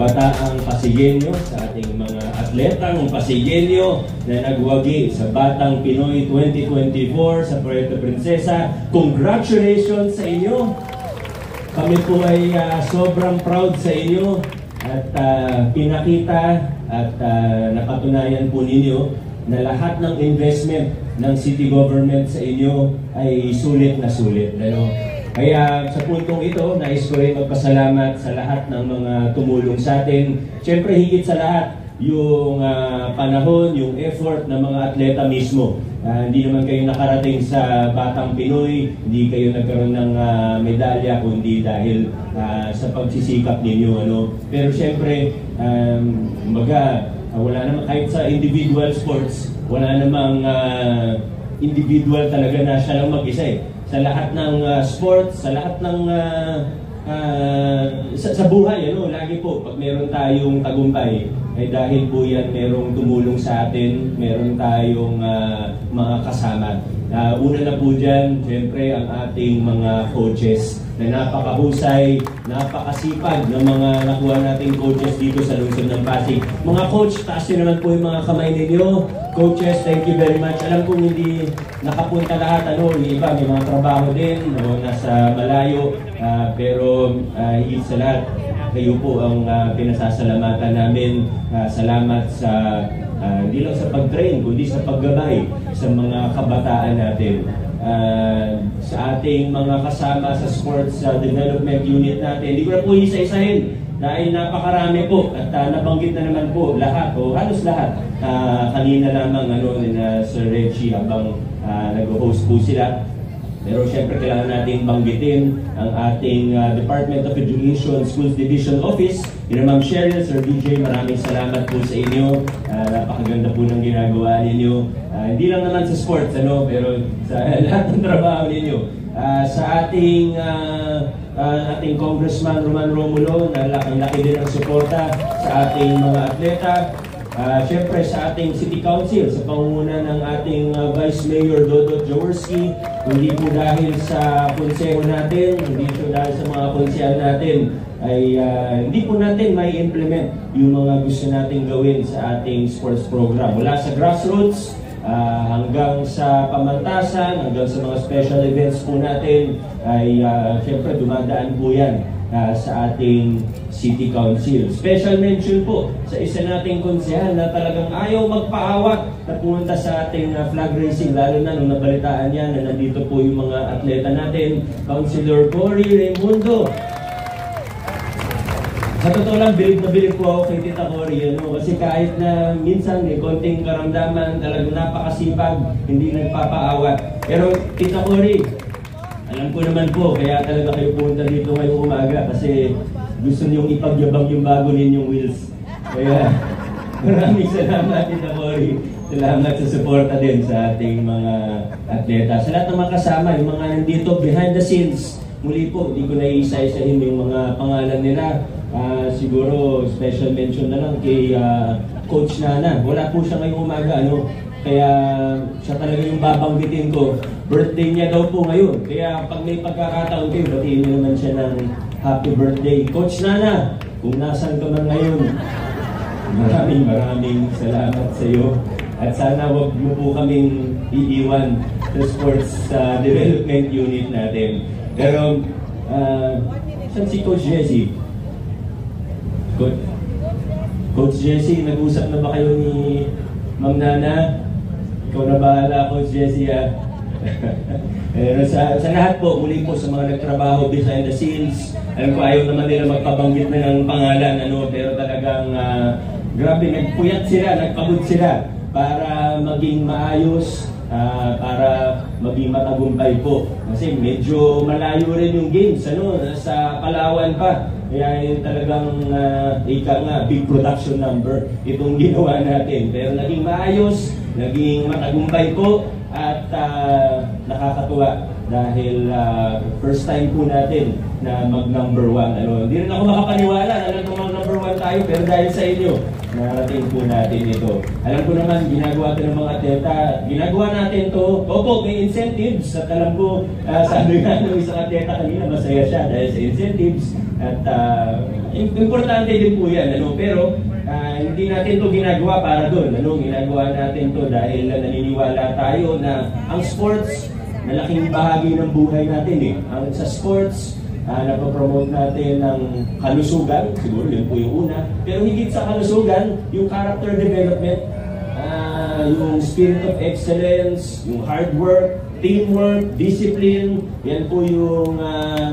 kabataang Pasigueño, sa ating mga atletang Pasigueño na nagwagi sa Batang Pinoy 2024 sa Puerto Princesa. Congratulations sa inyo! Kami po ay sobrang proud sa inyo at pinakita at napatunayan po ninyo na lahat ng investment ng city government sa inyo ay sulit na sulit. Ano? Kaya sa puntong ito, nais ko rin magpasalamat sa lahat ng mga tumulong sa atin. Siyempre, higit sa lahat, yung panahon, yung effort ng mga atleta mismo. Hindi naman kayo nakarating sa Batang Pinoy, hindi kayo nagkaroon ng medalya, kundi dahil sa pagsisikap ninyo. Ano? Pero siyempre, wala naman, kahit sa individual sports, wala namang individual talaga na siya lang mag-isa eh. Sa lahat ng sports, sa lahat ng sa buhay, ano, lagi po pag meron tayong tagumpay ay dahil po yan merong tumulong sa atin, meron tayong mga kasama. Una na po dyan, siyempre ang ating mga coaches na napakahusay, napakasipag ng mga nakuha nating coaches dito sa lungsod ng Pasig. Mga coach, taas nyo naman po yung mga kamay ninyo. Coaches, thank you very much. Alam kong hindi nakapunta lahat, ano, yung iba may mga trabaho din, no, nasa malayo, pero higit sa lahat, kayo po ang pinasasalamatan namin. Salamat sa hindi lang sa pag-train, kundi sa paggabay sa mga kabataan natin. Sa ating mga kasama sa sports development unit natin, hindi ko na po isa-isahin dahil napakarami po at nabanggit na naman po lahat o halos lahat. Kanina lamang Sir Reggie habang nag-host po sila. Pero siyempre kailangan natin banggitin ang ating Department of Education Schools Division Office. Yun Ma'am Cheryl, Sir DJ, maraming salamat po sa inyo. Napakaganda po ng ginagawa ninyo. Hindi lang naman sa sports, pero sa lahat ng trabaho ninyo. Sa ating Congressman Roman Romulo, na laki din ang suporta sa ating mga atleta. Siyempre sa ating City Council, sa pangunguna ng ating Vice Mayor Dodot Jaworski, hindi po dahil sa konseho natin, hindi po dahil sa mga konsehal natin, ay hindi po natin may implement yung mga gusto natin gawin sa ating sports program. Mula sa grassroots, hanggang sa pamantasan, hanggang sa mga special events po natin, ay siyempre dumadaan po yan sa ating City Council. Special mention po sa isa nating konsehal na talagang ayaw magpaawat na pumunta sa ating flag racing, lalo na nung nabalitaan niya na nandito po yung mga atleta natin, Councilor Cory Raimundo. Sa totoo lang, bilib na bilib po ako kay Tita Cory, kasi kahit na minsan may konting karamdaman, talagang napakasipag, hindi nagpapaawat. Pero Tita Cory, alam ko naman po, kaya talaga kayo pumunta dito ngayong umaga kasi gusto niyong ipagyabang yung bago ninyong wheels. Kaya maraming salamat, Tita Cory. Salamat sa suporta din sa ating mga atleta. Sa lahat ng mga kasama, yung mga nandito behind the scenes, muli po, hindi ko na isa-isahin yung mga pangalan nila. Siguro special mention na lang kay Coach Nana. Wala po siya ngayong umaga, kaya siya talaga yung babanggitin ko. Birthday niya daw po ngayon. Kaya pag may pagkakataon kayo, batiin niyo naman siya ng happy birthday. Coach Nana, kung nasan ka man ngayon, maraming salamat sa iyo. At sana wag mo po kaming iiwan sa sports development unit natin. Pero, saan si Coach Jessie? Coach Jessie, nag-usap na ba kayo ni Ma'am Nana? Ikaw na bahala, Coach Jessie, sa lahat po, muli po sa mga nagtrabaho behind the scenes, alam ko ayaw naman nila magpabanggit na ng pangalan, pero talagang grabe, nagpuyat sila, nagpagod sila para maging maayos, para maging matagumpay po. Kasi medyo malayo rin yung games, sa Palawan pa. Kaya yun talagang big production number itong ginawa natin. Pero naging maayos, naging matagumpay po, at nakakatuwa dahil first time po natin na mag number 1. Hindi rin ako makapaniwala na mag number 1 tayo, pero dahil sa inyo, narating po natin ito. Alam ko naman, ginagawa ito ng mga atleta. Ginagawa natin to. Opo, may incentives. At alam ko, sabi nga ng isang atleta kanina, masaya siya dahil sa incentives. At importante din po yan. Pero hindi natin to ginagawa para doon. Ginagawa natin to dahil naniniwala tayo na ang sports, malaking bahagi ng buhay natin. Sa sports, napapromote natin ng kalusugan, siguro yun po yung una. Pero higit sa kalusugan, yung character development, yung spirit of excellence, yung hard work, teamwork, discipline, yan po yung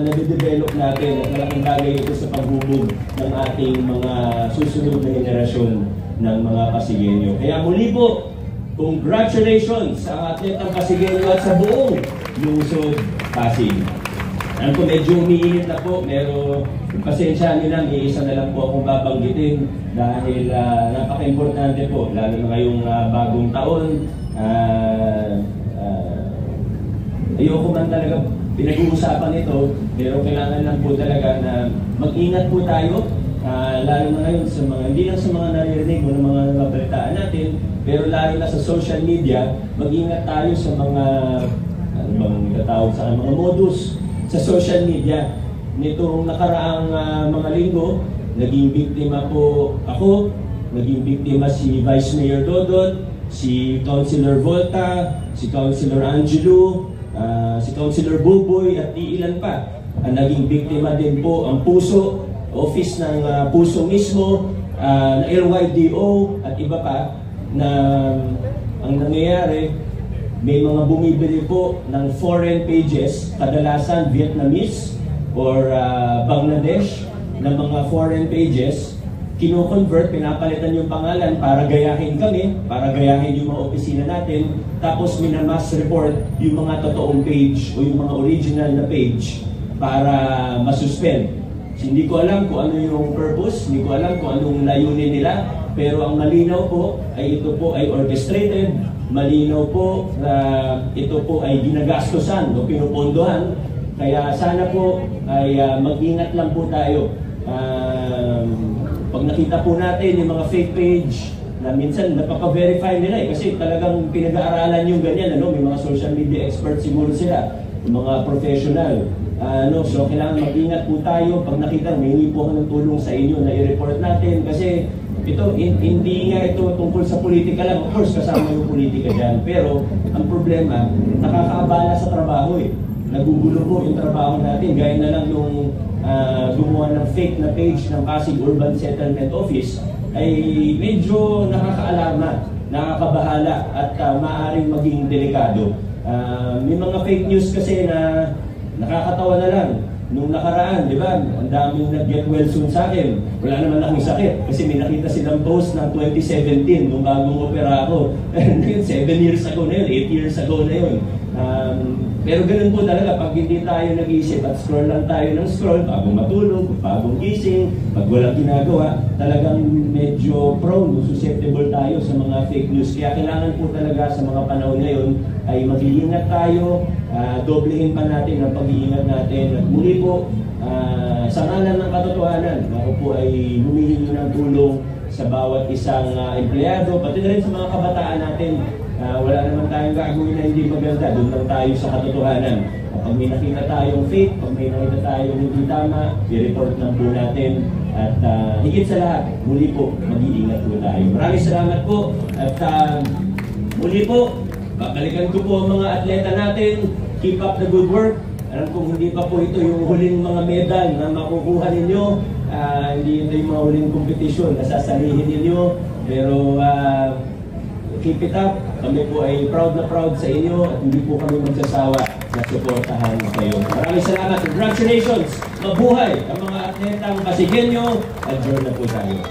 nade-develop natin at malaking bagay ito sa paghubog ng ating mga susunod na henerasyon ng mga Pasigueño. Kaya muli po, congratulations sa atletang Pasigueño at sa buong lungsod Pasig. Alam ko medyo umiinit na po, pero pasensya nyo lang, iisa na lang po akong babanggitin dahil napaka-importante po, lalo na ngayong bagong taon. Ayoko man talaga pinag-uusapan ito, pero kailangan lang po talaga na mag-ingat po tayo, lalo na ngayon sa mga, hindi lang sa mga naririnig o ng mga nabalitaan natin, pero lalo na sa social media, mag-ingat tayo sa mga, ano bang tatawag sa mga modus sa social media. Nitong nakaraang mga linggo, naging biktima po ako, naging biktima si Vice Mayor Dodot, si Councilor Volta, si Councilor Angelo, si Councilor Buboy at ilan pa. Naging biktima din po ang Puso, office ng Puso mismo, LYDO at iba pa, na ang nangyayari, may mga bumibili po ng foreign pages, kadalasan Vietnamese or Bangladesh, na mga foreign pages, kino-convert, pinapalitan yung pangalan para gayahin kami, para gayahin yung mga opisina natin, tapos minamass report yung mga totoong page o yung mga original na page para masuspend. Hindi ko alam kung ano yung purpose, hindi ko alam kung anong layunin nila, pero ang malinaw po ay ito po ay orchestrated, malinaw po na ito po ay ginagastosan o pinupondohan. Kaya sana po ay mag-ingat lang po tayo. Pag nakita po natin yung mga fake page na minsan napaka-verify nila kasi talagang pinag-aaralan yung ganyan, may mga social media experts siguro sila, yung mga professional. So kailangan mag-ingat po tayo pag nakita, may po ako ng tulong sa inyo na i-report natin kasi ito, hindi nga ito tungkol sa politika lang. Of course, kasama yung politika dyan. Pero ang problema, nakakaabala sa trabaho Nagugulo po yung trabaho natin. Gaya na lang yung gumawa ng fake na page ng Pasig Urban Settlement Office ay medyo nakakaalarma, nakakabahala at maaaring maging delikado. May mga fake news kasi na nakakatawa na lang. Nung nakaraan, di ba, ang daming nag-get well soon sa akin. Wala naman akong sakit kasi may nakita silang post ng 2017 nung bagong opera ako. 7 years ago na yun, 8 years ago na yun. Pero ganun po talaga, pag hindi tayo nag-iisip at scroll lang tayo ng scroll, bagong matulog, bagong gising, pag walang ginagawa, talagang medyo prone, susceptible tayo sa mga fake news. Kaya kailangan po talaga sa mga panahon ngayon ay mag-iingat tayo, doblehin pa natin ang pag-iingat natin. At muli po, sa ngalan ng katotohanan, ako po ay humihingi ng tulong sa bawat isang empleyado, pati na rin sa mga kabataan natin. Wala naman tayong gagawin na hindi maganda, doon lang tayo sa katotohanan. Pag may nakita tayong fake, pag may nakita tayong hindi tama, i-report lang po natin. At higit sa lahat, muli po, mag-iingat po tayo. Maraming salamat po. At muli po, babalikan ko po ang mga atleta natin. Keep up the good work. Alam kong hindi pa po ito yung huling mga medal na makukuha ninyo. Hindi ito yung mga huling kompetisyon na sasalihin ninyo. Pero keep it up. Kami po ay proud na proud sa inyo at hindi po kami magsasawa na suportahan kayo. Maraming salamat. Congratulations! Mabuhay ang mga atletang Pasigueño. Adjourn na po tayo.